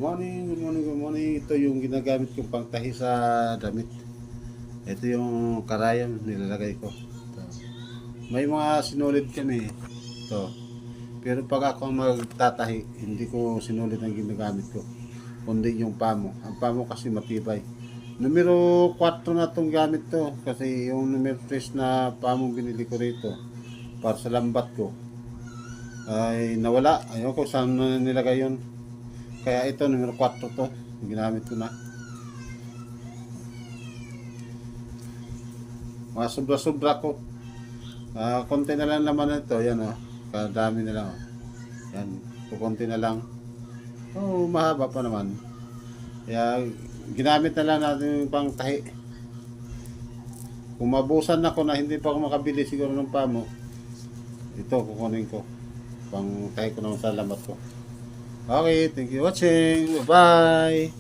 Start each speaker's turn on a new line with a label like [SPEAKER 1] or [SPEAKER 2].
[SPEAKER 1] morning, good morning, good morning. Ito yung ginagamit kong pangtahi sa damit. Ito yung karayom nilalagay ko. Ito. May mga sinulid kami. Ito. Pero pag ako magtatahi, hindi ko sinulid ang ginagamit ko. Kundi yung pamo. Ang pamo kasi matibay. Numero 4 na itong gamit to. Kasi yung numero 3 na pamo binili ko rito para sa lambat ko ay nawala. Ayoko kung saan nilagay yun. Kaya ito, numero 4 to. Ginamit ko na. Mga sobra-sobra ko. Konti na lang naman ito. Yan o. Kadami na lang o. Yan. Kukunti na lang. Oh, mahaba pa naman. Kaya ginamit na lang natin yung pang tahi. Kung mabusan ako na hindi pa ako makabili siguro ng pamo, ito kukunin ko. Pang tahi ko naman sa lambat ko. Okay, thank you for watching. Bye-bye!